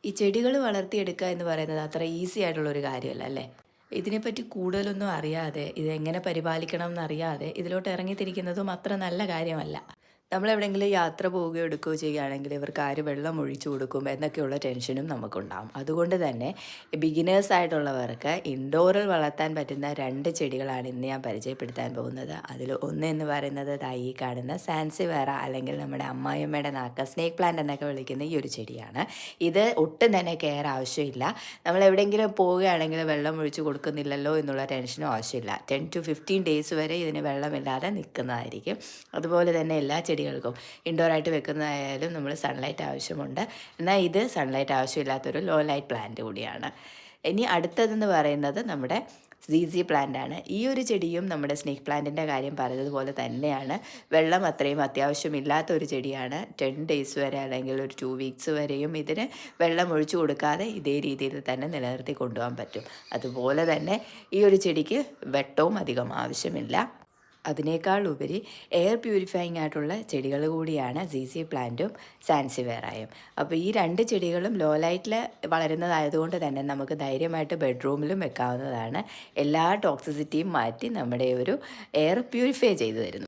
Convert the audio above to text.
ഈ ചെടികൾ വളർത്തിയെടുക്കുക എന്ന് പറയുന്നത് അത്ര ഈസി ആയിട്ടുള്ളൊരു കാര്യമല്ല അല്ലേ? ഇതിനെപ്പറ്റി കൂടുതലൊന്നും അറിയാതെ ഇതെങ്ങനെ പരിപാലിക്കണം എന്നറിയാതെ ഇതിലോട്ട് ഇറങ്ങിത്തിരിക്കുന്നതും അത്ര നല്ല കാര്യമല്ല. നമ്മളെവിടെയെങ്കിലും യാത്ര പോവുകയോ എടുക്കുകയോ ചെയ്യുകയാണെങ്കിൽ ഇവർക്ക് ആര് വെള്ളം ഒഴിച്ചു കൊടുക്കും എന്നൊക്കെയുള്ള ടെൻഷനും നമുക്കുണ്ടാകും. അതുകൊണ്ട് തന്നെ ബിഗിനേഴ്സ് ആയിട്ടുള്ളവർക്ക് ഇൻഡോറിൽ വളർത്താൻ പറ്റുന്ന 2 ചെടികളാണ് ഇന്ന് ഞാൻ പരിചയപ്പെടുത്താൻ പോകുന്നത്. അതിൽ ഒന്ന് എന്ന് പറയുന്നത് ദാ ഈ കാണുന്ന സാൻസിവേറ, അല്ലെങ്കിൽ നമ്മുടെ അമ്മായിയമ്മയുടെ നാക്ക് സ്നേക്ക് പ്ലാന്റ് എന്നൊക്കെ വിളിക്കുന്ന ഈ ഒരു ചെടിയാണ്. ഇത് ഒട്ടും തന്നെ കെയർ ആവശ്യമില്ല. നമ്മൾ എവിടെയെങ്കിലും പോവുകയാണെങ്കിൽ വെള്ളം ഒഴിച്ച് കൊടുക്കുന്നില്ലല്ലോ എന്നുള്ള ടെൻഷനും ആവശ്യമില്ല. 10 to 15 ഡേയ്സ് വരെ ഇതിന് വെള്ളമില്ലാതെ നിൽക്കുന്നതായിരിക്കും. അതുപോലെ തന്നെ എല്ലാ ചെടികൾക്കും ഇൻഡോറായിട്ട് വെക്കുന്നതായാലും നമ്മൾ സൺലൈറ്റ് ആവശ്യമുണ്ട്. എന്നാൽ ഇത് സൺലൈറ്റ് ആവശ്യമില്ലാത്തൊരു ലോ ലൈറ്റ് പ്ലാന്റ് കൂടിയാണ്. ഇനി അടുത്തതെന്ന് പറയുന്നത് നമ്മുടെ സീസി പ്ലാന്റ് ആണ്. ഈ ഒരു ചെടിയും നമ്മുടെ സ്നേക്ക് പ്ലാന്റിൻ്റെ കാര്യം പറഞ്ഞതുപോലെ തന്നെയാണ്. വെള്ളം അത്രയും അത്യാവശ്യമില്ലാത്ത ഒരു ചെടിയാണ്. 10 ഡേയ്സ് വരെ അല്ലെങ്കിൽ ഒരു 2 വീക്സ് വരെയും ഇതിന് വെള്ളം ഒഴിച്ചു കൊടുക്കാതെ ഇതേ രീതിയിൽ തന്നെ നിലനിർത്തി കൊണ്ടുപോകാൻ പറ്റും. അതുപോലെ തന്നെ ഈ ഒരു ചെടിക്ക് വെട്ടവും അധികം ആവശ്യമില്ല. അതിനേക്കാൾ ഉപരി എയർ പ്യൂരിഫയിങ് ആയിട്ടുള്ള ചെടികൾ കൂടിയാണ് സീസി പ്ലാന്റും സാൻസിവേറായും. അപ്പോൾ ഈ 2 ചെടികളും ലോ ലൈറ്റിൽ വളരുന്നതായതുകൊണ്ട് തന്നെ നമുക്ക് ധൈര്യമായിട്ട് ബെഡ്റൂമിലും വെക്കാവുന്നതാണ്. എല്ലാ ടോക്സിസിറ്റിയും മാറ്റി നമ്മുടെ ഒരു എയർ പ്യൂരിഫൈ ചെയ്തു തരുന്നു.